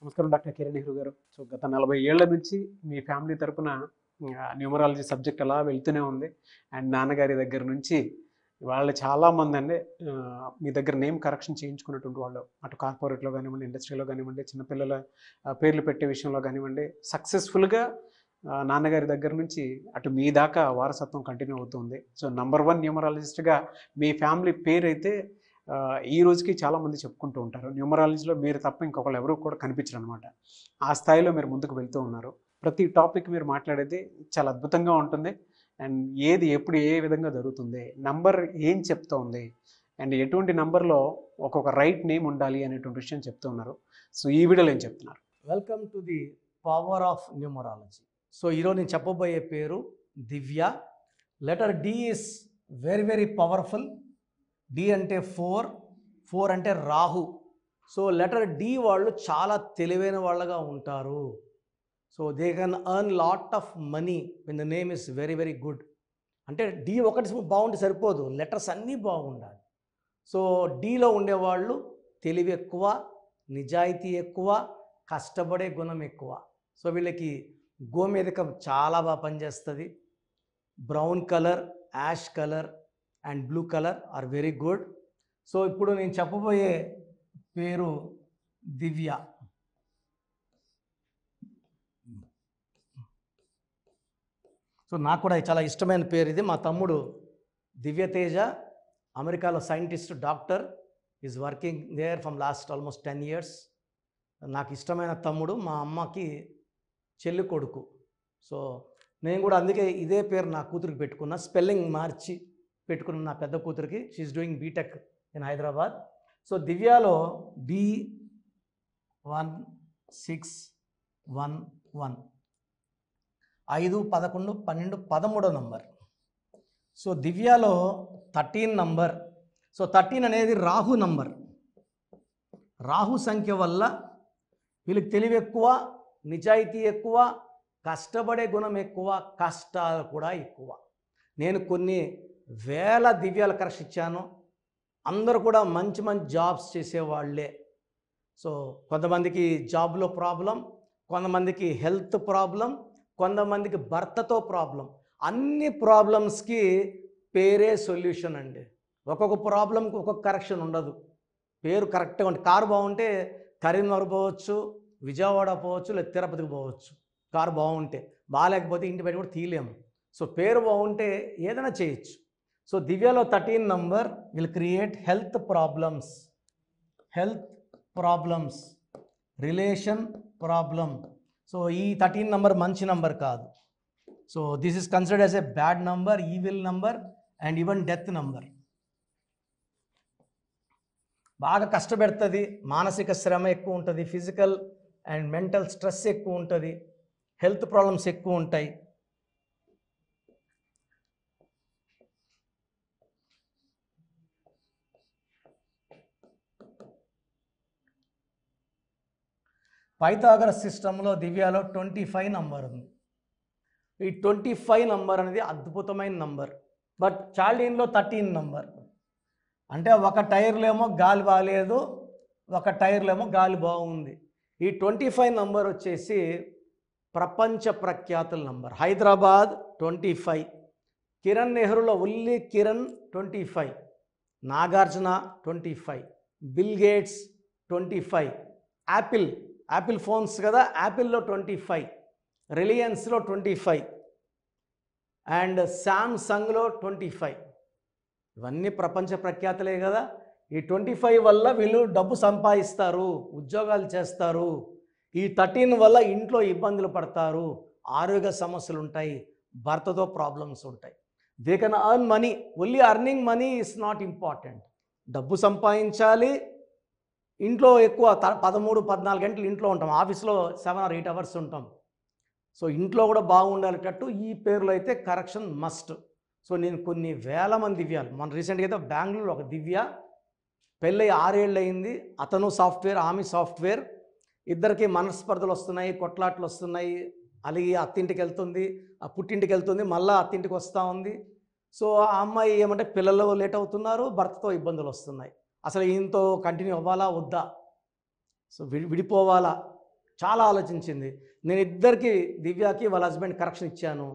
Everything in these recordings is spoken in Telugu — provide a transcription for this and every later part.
నమస్కారం డాక్టర్ కిరణ్ నెహ్రూ గారు. సో గత 40 ఏళ్ల నుంచి మీ ఫ్యామిలీ తరపున న్యూమరాలజీ సబ్జెక్ట్ అలా వెళ్తూనే ఉంది. అండ్ నాన్నగారి దగ్గర నుంచి వాళ్ళు చాలామందండి మీ దగ్గర నేమ్ కరెక్షన్ చేయించుకున్నటువంటి వాళ్ళు. అటు కార్పొరేట్‌లో గానివ్వండి, ఇండస్ట్రీలో గానివ్వండి, చిన్నపిల్లల పేర్లు పెట్టే విషయంలో గానివ్వండి, సక్సెస్‌ఫుల్‌గా నాన్నగారి దగ్గర నుంచి అటు మీ దాకా వారసత్వం కంటిన్యూ అవుతుంది. సో నంబర్ 1 న్యూమరాలజిస్ట్‌గా మీ ఫ్యామిలీ పేరైతే ఈ రోజుకి చాలామంది చెప్పుకుంటూ ఉంటారు. న్యూమరాలజీలో మీరు తప్ప ఇంకొకళ్ళు ఎవరు కూడా కనిపించరనమాట. ఆ స్థాయిలో మీరు ముందుకు వెళ్తూ ఉన్నారు. ప్రతి టాపిక్ మీరు మాట్లాడేది చాలా అద్భుతంగా ఉంటుంది. అండ్ ఏది ఎప్పుడు ఏ విధంగా జరుగుతుంది, నంబర్ ఏం చెప్తోంది, అండ్ ఎటువంటి నంబర్‌లో ఒక్కొక్క రైట్ నేమ్ ఉండాలి అనేటువంటి విషయం చెప్తూ ఉన్నారు. సో ఈ వీడియోలో ఏం చెప్తున్నారు? Welcome to the power of numerology. So ఈరోజు నేను చెప్పబోయే పేరు Divya. Letter D is very very powerful. D అంటే 4 అంటే రాహు. సో లెటర్ డి వాళ్ళు చాలా తెలివైన వాళ్ళగా ఉంటారు. So they can earn lot of money when the name is very very good. అంటే డి ఒకటి బాగుంటే సరిపోదు, లెటర్స్ అన్నీ బాగుండాలి. సో డీలో ఉండేవాళ్ళు తెలివి ఎక్కువ, నిజాయితీ ఎక్కువ, కష్టపడే గుణం ఎక్కువ. సో వీళ్ళకి గోమేధికం చాలా బాగా పనిచేస్తుంది. Brown colour, ash colour and blue colour are very good. So ఇప్పుడు నేను చెప్పబోయే పేరు దివ్య. సో నాకు కూడా చాలా ఇష్టమైన పేరు ఇది. మా తమ్ముడు దివ్యతేజ అమెరికాలో scientist, doctor, is working there from last almost 10 years. నాకు ఇష్టమైన తమ్ముడు, మా అమ్మకి చెల్లి కొడుకు. సో నేను కూడా అందుకే ఇదే పేరు నా కూతురికి పెట్టుకున్నా. స్పెల్లింగ్ మార్చి పెట్టుకున్న నా పెద్ద కూతురికి. She is doing BTech in Hyderabad. So దివ్యాలో D1611 5, 11, 12, 13 నంబర్. సో దివ్యాలో 13 నంబర్. సో 13 అనేది రాహు నంబర్. రాహు సంఖ్య వల్ల వీళ్ళకి తెలివి ఎక్కువ, నిజాయితీ ఎక్కువ, కష్టపడే గుణం ఎక్కువ, కష్టాలు కూడా ఎక్కువ. నేను కొన్ని వేల దివ్యాల కరెక్షన్ ఇచ్చాను. అందరూ కూడా మంచి మంచి జాబ్స్ చేసేవాళ్ళే. సో కొంతమందికి జాబ్లో ప్రాబ్లం, కొంతమందికి హెల్త్ ప్రాబ్లం, కొంతమందికి భర్తతో ప్రాబ్లం. అన్ని ప్రాబ్లమ్స్కి పేరే సొల్యూషన్ అండి. ఒక్కొక్క ప్రాబ్లంకి ఒక్కొక్క కరెక్షన్ ఉండదు. పేరు కరెక్ట్గా ఉంటుంది. కారు బాగుంటే కరీంనగర్ పోవచ్చు, విజయవాడ పోవచ్చు, లేదా తిరుపతికి పోవచ్చు. కారు బాగుంటే, బాగాలేకపోతే ఇంటి బయట కూడా తీయలేము. సో పేరు బాగుంటే ఏదైనా చేయొచ్చు. సో దివ్యలో 13 number will create health problems, relation problem. So ఈ 13 నంబర్ మంచి నంబర్ కాదు. So this is considered as a bad number, evil number and even death number. బాగా కష్టపెడుతుంది, మానసిక శ్రమ ఎక్కువ ఉంటుంది, ఫిజికల్ అండ్ మెంటల్ స్ట్రెస్ ఎక్కువ ఉంటుంది, హెల్త్ ప్రాబ్లమ్స్ ఎక్కువ ఉంటాయి. పైథాగరస్ సిస్టంలో దివ్యాలో 25 నంబర్ ఉంది. ఈ 25 నంబర్ అనేది అద్భుతమైన నంబర్. But చాల్డీన్లో 13 number. అంటే ఒక టైర్లో ఏమో గాలి బాగాలేదు, ఒక టైర్లో ఏమో గాలి బాగుంది. ఈ 25 నంబర్ వచ్చేసి ప్రపంచ ప్రఖ్యాతుల నంబర్. హైదరాబాద్ 25, కిరణ్ నెహ్రూలో ఉల్లి Kiran 25, Nagarjuna 25, bill gates 25, Apple phones కదా, యాపిల్లో 25, రిలయన్స్లో 25 అండ్ శాంసంగ్లో 25. ఇవన్నీ ప్రపంచ ప్రఖ్యాతులే కదా. ఈ 25 వల్ల వీళ్ళు డబ్బు సంపాదిస్తారు, ఉద్యోగాలు చేస్తారు. ఈ 13 వల్ల ఇంట్లో ఇబ్బందులు పడతారు, ఆరోగ్య సమస్యలు ఉంటాయి, భర్తతో ప్రాబ్లమ్స్ ఉంటాయి. They can earn money, only earning money is not important. డబ్బు సంపాదించాలి, ఇంట్లో ఎక్కువ 13, 14 గంటలు ఇంట్లో ఉంటాం, ఆఫీస్లో 7 or 8 hours ఉంటాం. సో ఇంట్లో కూడా బాగుండేటట్టు ఈ పేర్లు అయితే కరెక్షన్ మస్ట్. సో నేను కొన్ని వేల మంది దివ్యాలు, మన రీసెంట్గా అయితే బెంగళూరులో ఒక దివ్య పెళ్ళై 6 ఏళ్ళు అయింది. అతను సాఫ్ట్వేర్, ఆమె సాఫ్ట్వేర్. ఇద్దరికి మనస్పర్ధలు వస్తున్నాయి, కొట్లాట్లు వస్తున్నాయి. అలాగే అత్తింటికి వెళ్తుంది, ఆ పుట్టింటికి వెళ్తుంది, మళ్ళీ అత్తింటికి వస్తూ ఉంది. సో ఆ అమ్మాయి ఏమంటే పిల్లలు లేట్ అవుతున్నారు, భర్తతో ఇబ్బందులు వస్తున్నాయి. అసలు ఈయనతో కంటిన్యూ అవ్వాలా వద్దా, సో విడిపోవాలా, చాలా ఆలోచించింది. నేను ఇద్దరికి, దివ్యాకి వాళ్ళ హస్బెండ్ కరెక్షన్ ఇచ్చాను.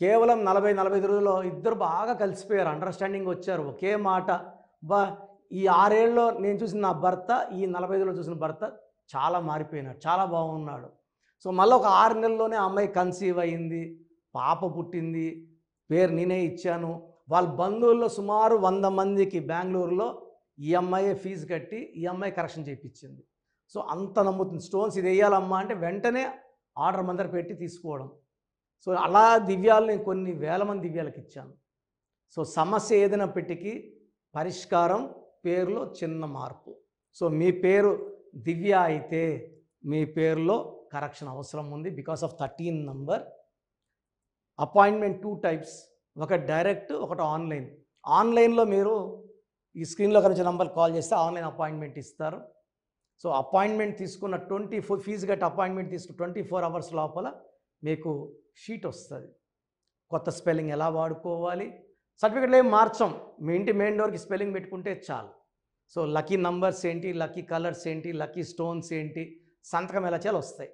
కేవలం 40-45 రోజుల్లో ఇద్దరు బాగా కలిసిపోయారు, అండర్స్టాండింగ్ వచ్చారు, ఒకే మాట. బా ఈ 6 ఏళ్ళలో నేను చూసిన నా భర్త, ఈ 45 చూసిన భర్త చాలా మారిపోయినాడు, చాలా బాగున్నాడు. సో మళ్ళీ ఒక 6 నెలల్లోనే ఆ అమ్మాయి కన్సీవ్ అయింది, పాప పుట్టింది, పేరు నేనే ఇచ్చాను. వాళ్ళ బంధువుల్లో సుమారు 100 మందికి బెంగళూరులో ఈ అమ్మాయి ఫీజు కట్టి ఈ అమ్మాయి కరెక్షన్ చేయించింది. సో అంత నమ్ముతుంది. స్టోన్స్ ఇది వేయాలమ్మా అంటే వెంటనే ఆర్డర్ మందర పెట్టి తీసుకోవడం. సో అలా దివ్యాలు నేను కొన్ని వేల మంది దివ్యాలకు ఇచ్చాను. సో సమస్య ఏదైనప్పటికీ పరిష్కారం పేరులో చిన్న మార్పు. సో మీ పేరు దివ్య అయితే మీ పేరులో కరెక్షన్ అవసరం ఉంది because of 13 number. Appointment 2 types, ఒకటి డైరెక్ట్, ఒకటి ఆన్లైన్. ఆన్లైన్లో మీరు ఈ స్క్రీన్లో కనుక నంబర్ కాల్ చేస్తే ఆన్లైన్ అపాయింట్మెంట్ ఇస్తారు. సో అపాయింట్మెంట్ తీసుకున్న 24 ఫీజు కట్టి అపాయింట్మెంట్ తీసుకున్న 24 అవర్స్ లోపల మీకు షీట్ వస్తుంది. కొత్త స్పెల్లింగ్ ఎలా వాడుకోవాలి, సర్టిఫికెట్లు ఏం మార్చం, మీ ఇంటి మెయిన్ డోర్కి స్పెల్లింగ్ పెట్టుకుంటే చాలు. సో లక్కీ నంబర్స్ ఏంటి, లక్కీ కలర్స్ ఏంటి, లక్కీ స్టోన్స్ ఏంటి, సంతకం ఎలా చేయాలి వస్తాయి.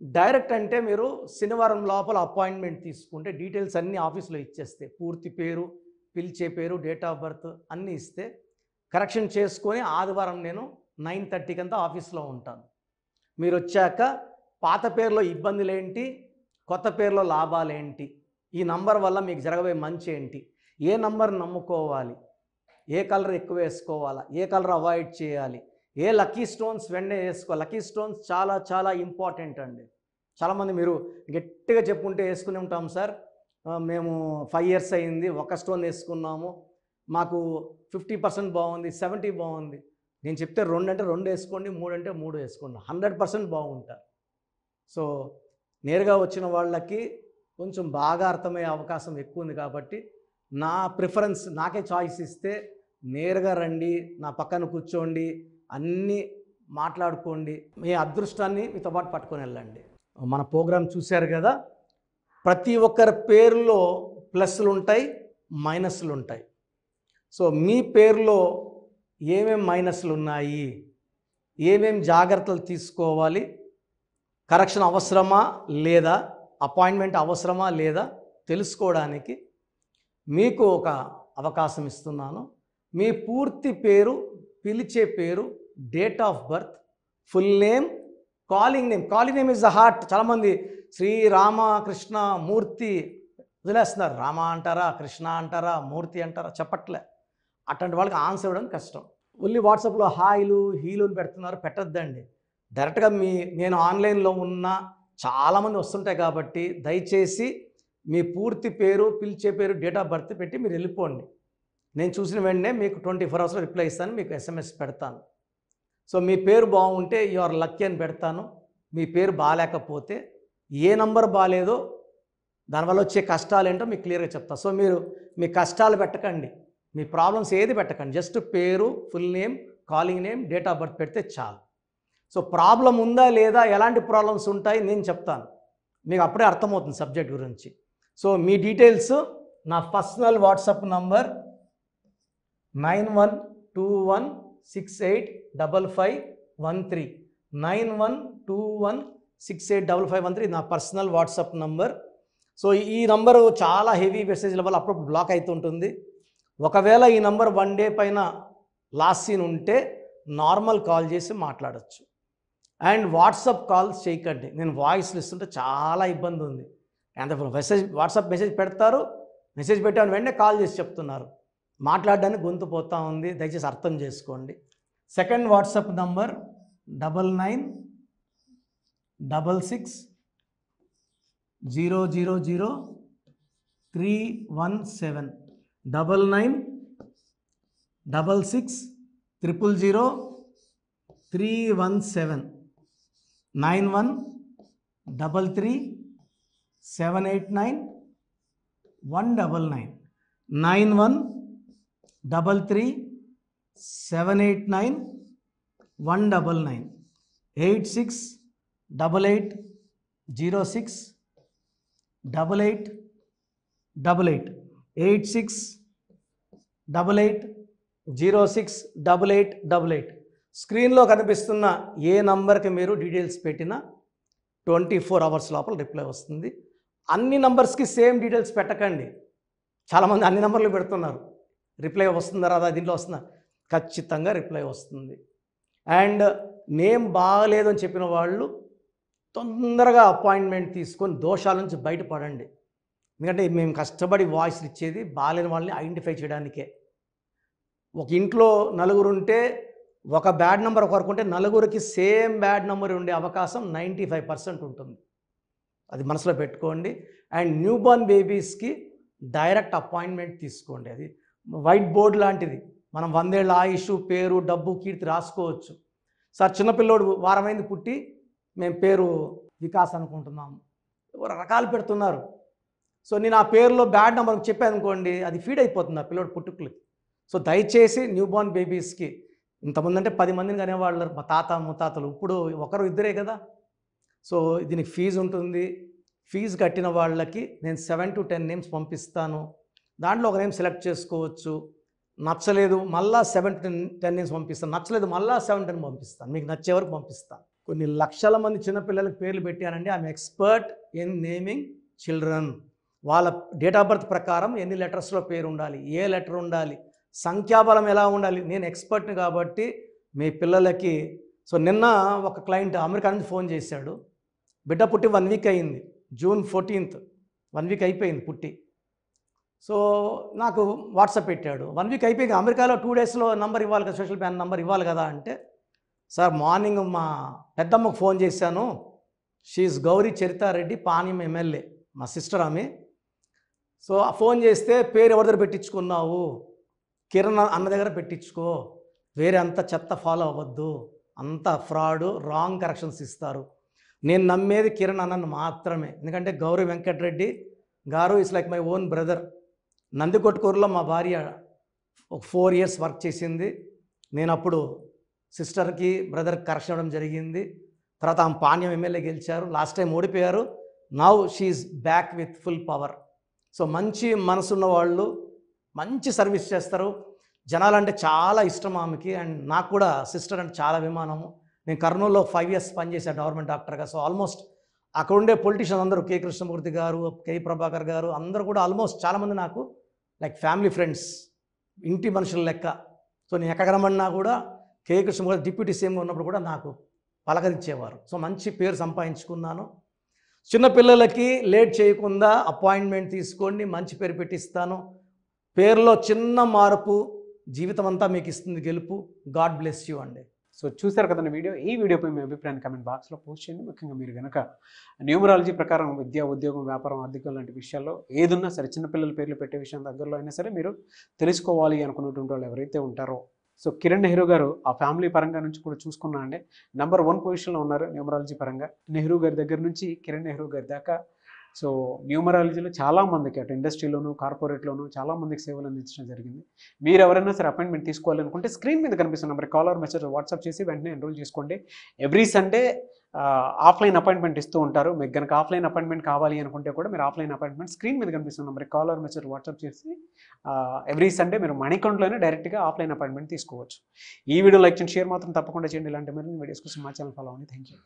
డైరెక్ట్ అంటే మీరు శనివారం లోపల అపాయింట్మెంట్ తీసుకుంటే డీటెయిల్స్ అన్నీ ఆఫీస్లో ఇచ్చేస్తే, పూర్తి పేరు, పిలిచే పేరు, డేట్ ఆఫ్ బర్త్ అన్నీ ఇస్తే కరెక్షన్ చేసుకొని ఆదివారం నేను 9:30కి అంతా ఆఫీస్లో ఉంటాను. మీరు వచ్చాక పాత పేరులో ఇబ్బందులు ఏంటి, కొత్త పేరులో లాభాలు ఏంటి, ఈ నంబర్ వల్ల మీకు జరగబోయే మంచి ఏంటి, ఏ నంబర్ నమ్ముకోవాలి, ఏ కలర్ ఎక్కువ వేసుకోవాలా, ఏ కలర్ అవాయిడ్ చేయాలి, ఏ లక్కీ స్టోన్స్ వెంటనే వేసుకోవాలి. లక్కీ స్టోన్స్ చాలా చాలా ఇంపార్టెంట్ అండి. చాలామంది మీరు గట్టిగా చెప్పుకుంటే వేసుకుని ఉంటాం సార్, మేము 5 ఇయర్స్ అయింది, ఒక స్టోన్ వేసుకున్నాము, మాకు 50% బాగుంది, 70 బాగుంది. నేను చెప్తే 2 అంటే 2 వేసుకోండి, 3 అంటే 3 వేసుకోండి, 100% బాగుంటారు. సో నేరుగా వచ్చిన వాళ్ళకి కొంచెం బాగా అర్థమయ్యే అవకాశం ఎక్కువ ఉంది కాబట్టి నా ప్రిఫరెన్స్, నాకే చాయిస్ ఇస్తే నేరుగా రండి, నా పక్కన కూర్చోండి, అన్నీ మాట్లాడుకోండి, మీ అదృష్టాన్ని మీతో పాటు పట్టుకొని వెళ్ళండి. మన ప్రోగ్రాం చూశారు కదా, ప్రతి ఒక్కరి పేరులో ప్లస్లు ఉంటాయి, మైనస్లు ఉంటాయి. సో మీ పేరులో ఏమేం మైనస్లు ఉన్నాయి, ఏమేం జాగ్రత్తలు తీసుకోవాలి, కరెక్షన్ అవసరమా లేదా, అపాయింట్మెంట్ అవసరమా లేదా తెలుసుకోవడానికి మీకు ఒక అవకాశం ఇస్తున్నాను. మీ పూర్తి పేరు, పిలిచే పేరు, date of birth, full name, calling name. Calling name is the heart. చాలామంది శ్రీ రామకృష్ణ మూర్తి వదిలేస్తున్నారు. రామ అంటారా, కృష్ణ అంటారా, మూర్తి అంటారా చెప్పట్లే. అట్లాంటి వాళ్ళకి ఆన్సర్ ఇవ్వడం కష్టం. ఓన్లీ వాట్సాప్లో హాయిలు హీలుని పెడుతున్నారు, పెట్టద్దండి. డైరెక్ట్గా నేను ఆన్లైన్లో ఉన్న చాలామంది వస్తుంటాయి కాబట్టి దయచేసి మీ పూర్తి పేరు, పిలిచే పేరు, డేట్ ఆఫ్ బర్త్ పెట్టి మీరు వెళ్ళిపోండి. నేను చూసిన వెంటనే మీకు 24 అవర్స్లో రిప్లై ఇస్తాను, మీకు SMS పెడతాను. సో మీ పేరు బాగుంటే యు ఆర్ లక్కీ అని పెడతాను. మీ పేరు బాగాలేకపోతే ఏ నంబర్ బాగాలేదో దానివల్ల వచ్చే కష్టాలు ఏంటో మీకు క్లియర్గా చెప్తాను. సో మీరు మీ కష్టాలు పెట్టకండి, మీ ప్రాబ్లమ్స్ ఏది పెట్టకండి, జస్ట్ పేరు, full name, calling name, date of birth పెడితే చాలు. సో ప్రాబ్లం ఉందా లేదా, ఎలాంటి ప్రాబ్లమ్స్ ఉంటాయి నేను చెప్తాను, మీకు అప్పుడే అర్థమవుతుంది సబ్జెక్ట్ గురించి. సో మీ డీటెయిల్స్ నా పర్సనల్ వాట్సాప్ నంబర్ 9121685513 9121685513 నా పర్సనల్ వాట్సాప్ నంబర్. సో ఈ నంబరు చాలా హెవీ మెసేజ్ల వల్ల అప్పుడు బ్లాక్ అవుతుంటుంది. ఒకవేళ ఈ నంబర్ 1 డే పైన లాస్ట్ సీన్ ఉంటే నార్మల్ కాల్ చేసి మాట్లాడచ్చు. అండ్ వాట్సాప్ కాల్స్ చేయకండి, నేను వాయిస్లు ఇస్తుంటే చాలా ఇబ్బంది ఉంది. అంత వాట్సాప్ మెసేజ్ పెడతారు, మెసేజ్ పెట్టాను వెంటనే కాల్ చేసి చెప్తున్నారు, మాట్లాడడానికి గొంతు పోతా ఉంది, దయచేసి అర్థం చేసుకోండి. Second WhatsApp number 9966000317 9966000317 9133789199 9133789199 8688068888 8688068888. స్క్రీన్లో కనిపిస్తున్న ఏ నంబర్కి మీరు డీటెయిల్స్ పెట్టినా 24 అవర్స్ లోపల రిప్లై వస్తుంది. అన్ని నంబర్స్కి సేమ్ డీటెయిల్స్ పెట్టకండి. చాలామంది అన్ని నంబర్లు పెడుతున్నారు. రిప్లై వస్తుందా రాదా, దీంట్లో వస్తుందా? ఖచ్చితంగా రిప్లై వస్తుంది. అండ్ నేమ్ బాగలేదు అని చెప్పిన వాళ్ళు తొందరగా అపాయింట్మెంట్ తీసుకొని దోషాల నుంచి బయటపడండి. ఎందుకంటే మేము కష్టపడి వాయిస్ ఇచ్చేది బాగాలేని వాళ్ళని ఐడెంటిఫై చేయడానికే. ఒక ఇంట్లో నలుగురు ఉంటే ఒక బ్యాడ్ నెంబర్ ఒకరికి ఉంటే నలుగురికి సేమ్ బ్యాడ్ నెంబర్ ఉండే అవకాశం 95% ఉంటుంది. అది మనసులో పెట్టుకోండి. అండ్ న్యూ బోర్న్ బేబీస్కి డైరెక్ట్ అపాయింట్మెంట్ తీసుకోండి. అది వైట్ బోర్డ్ లాంటిది. మనం 100 ఏళ్ళ ఆయుష్, పేరు, డబ్బు, కీర్తి రాసుకోవచ్చు. సార్ చిన్నపిల్లోడు వారమైంది పుట్టి మేము పేరు వికాస్ అనుకుంటున్నాము, రకాలు పెడుతున్నారు. సో నేను ఆ పేరులో బ్యాడ్ నెంబర్ చెప్పాను అనుకోండి, అది ఫీడ్ అయిపోతుంది ఆ పిల్లోడు పుట్టుకులకి. సో దయచేసి న్యూ బోర్న్ బేబీస్కి, ఇంతమంది అంటే 10 మందిని కనేవాళ్ళు మా తాత ముత్తాతలు, ఇప్పుడు ఒకరు ఇద్దరే కదా. సో దీనికి ఫీజు ఉంటుంది. ఫీజు కట్టిన వాళ్ళకి నేను 7 to 10 నేమ్స్ పంపిస్తాను. దాంట్లో ఒక నేమ్ సెలెక్ట్ చేసుకోవచ్చు. నచ్చలేదు మళ్ళా 7 to 10 నేమ్స్ పంపిస్తాను. నచ్చలేదు మళ్ళా 7 to 10 పంపిస్తాను. మీకు నచ్చే వరకు పంపిస్తాను. కొన్ని లక్షల మంది చిన్నపిల్లలకు పేర్లు పెట్టానండి. I'm expert in naming children. వాళ్ళ డేట్ ఆఫ్ బర్త్ ప్రకారం ఎన్ని లెటర్స్లో పేరు ఉండాలి, ఏ లెటర్ ఉండాలి, సంఖ్యాబలం ఎలా ఉండాలి, నేను ఎక్స్పర్ట్ని కాబట్టి మీ పిల్లలకి. సో నిన్న ఒక క్లయింట్ అమెరికా నుంచి ఫోన్ చేశాడు. బిడ్డ పుట్టి 1 వీక్ అయింది. June 14th 1 వీక్ అయిపోయింది పుట్టి. సో నాకు వాట్సాప్ పెట్టాడు. 1 వీక్ అయిపోయింది, అమెరికాలో 2 డేస్లో నంబర్ ఇవ్వాలి కదా, సోషల్ ప్యాన్ నంబర్ ఇవ్వాలి కదా అంటే, సార్ మార్నింగ్ మా పెద్దమ్మకు ఫోన్ చేశాను. షీఈ్ గౌరీ చరితారెడ్డి, పాణ్యం ఎమ్మెల్యే, మా సిస్టర్ ఆమె. సో ఆ ఫోన్ చేస్తే పేరు ఎవరి దగ్గర పెట్టించుకున్నావు, కిరణ్ అన్న దగ్గర పెట్టించుకో, వేరే అంత చెత్త ఫాలో అవ్వద్దు, అంత ఫ్రాడు, రాంగ్ కరెక్షన్స్ ఇస్తారు. నేను నమ్మేది కిరణ్ అన్నను మాత్రమే. ఎందుకంటే Gowri Venkatareddy garu is like my own brother. నందికొట్కూరులో మా భార్య ఒక 4 years వర్క్ చేసింది. నేను అప్పుడు సిస్టర్కి బ్రదర్కి కరెక్షన్ ఇవ్వడం జరిగింది. తర్వాత ఆమె పాణ్యం ఎమ్మెల్యే గెలిచారు. లాస్ట్ టైం ఓడిపోయారు. Now she's back with full power. So మంచి మనసున్న వాళ్ళు మంచి సర్వీస్ చేస్తారు. జనాలంటే చాలా ఇష్టం ఆమెకి. అండ్ నాకు కూడా సిస్టర్ అంటే చాలా అభిమానము. నేను కర్నూలులో 5 years పనిచేశాను గవర్నమెంట్ డాక్టర్గా. సో ఆల్మోస్ట్ అక్కడ ఉండే పొలిటీషియన్ అందరూ, కె కృష్ణమూర్తి గారు, కె ప్రభాకర్ గారు, అందరూ కూడా ఆల్మోస్ట్ చాలామంది నాకు లైక్ ఫ్యామిలీ ఫ్రెండ్స్, ఇంటి మనుషుల లెక్క. సో నేను ఎక్కడ కనబడినా కూడా కె కృష్ణమూర్తి డిప్యూటీ సీఎంగా ఉన్నప్పుడు కూడా నాకు పలకరించేవారు. సో మంచి పేరు సంపాదించుకున్నాను. చిన్నపిల్లలకి లేట్ చేయకుండా అపాయింట్మెంట్ తీసుకోండి, మంచి పేరు పెట్టిస్తాను. పేరులో చిన్న మార్పు జీవితం అంతా మీకు ఇస్తుంది గెలుపు. గాడ్ బ్లెస్ యూ అండి. సో చూసారు కదండి వీడియో. ఈ వీడియోపై మీ అభిప్రాయాన్ని కామెంట్ బాక్స్లో పోస్ట్ చేయండి. ముఖ్యంగా మీరు కనుక న్యూమరాలజీ ప్రకారం విద్య, ఉద్యోగం, వ్యాపారం, ఆర్థికం లాంటి విషయాల్లో ఏదున్నా సరే, చిన్నపిల్లల పేర్లు పెట్టే విషయం దగ్గరలో అయినా సరే మీరు తెలుసుకోవాలి అనుకున్నటువంటి వాళ్ళు ఎవరైతే ఉంటారో, సో కిరణ్ నెహ్రూ గారు ఆ ఫ్యామిలీ పరంగా నుంచి కూడా చూసుకున్నా అండి నెంబర్ 1 పొజిషన్లో ఉన్నారు న్యూమరాలజీ పరంగా. నెహ్రూ గారి దగ్గర నుంచి కిరణ్ నెహ్రూ గారి దాకా సో న్యూమరాలజీలో చాలామందికి అటు ఇండస్ట్రీలోను, కార్పొరేట్లోను చాలామందికి సేవలు అందించడం జరిగింది. మీరు ఎవరైనా సరే అపాయింట్మెంట్ తీసుకోవాలనుకుంటే స్క్రీన్ మీద కనిపిస్తున్న నెంబర్ కాలర్ మెసేజ్ వాట్సాప్ చేసి వెంటనే ఎన్రోల్ చేసుకోండి. ఎవ్రీ సండే ఆఫ్లైన్ అపాయింట్మెంట్ ఇస్తూ ఉంటారు. మీకు కనుక ఆఫ్లైన్ అపాయింట్మెంట్ కావాలి అనుకుంటే కూడా మీరు ఆఫ్లైన్ అపాయింట్మెంట్ స్క్రీన్ మీద కనిపిస్తున్న నెంబర్ కాలర్ మెసేజ్ వాట్సాప్ చేసి ఎవ్రీ సండే మీరు మణికంట్లోనే డైరెక్ట్గా ఆఫ్లైన్ అపాయింట్మెంట్ తీసుకోవచ్చు. ఈ వీడియో లైక్ చేయండి, షేర్ మాత్రం తప్పకుండా చేయండి. ఇలాంటి మరిన్ని వీడియోస్ కోసం మా ఛానల్ ఫాలో అవ్వండి. Thank you.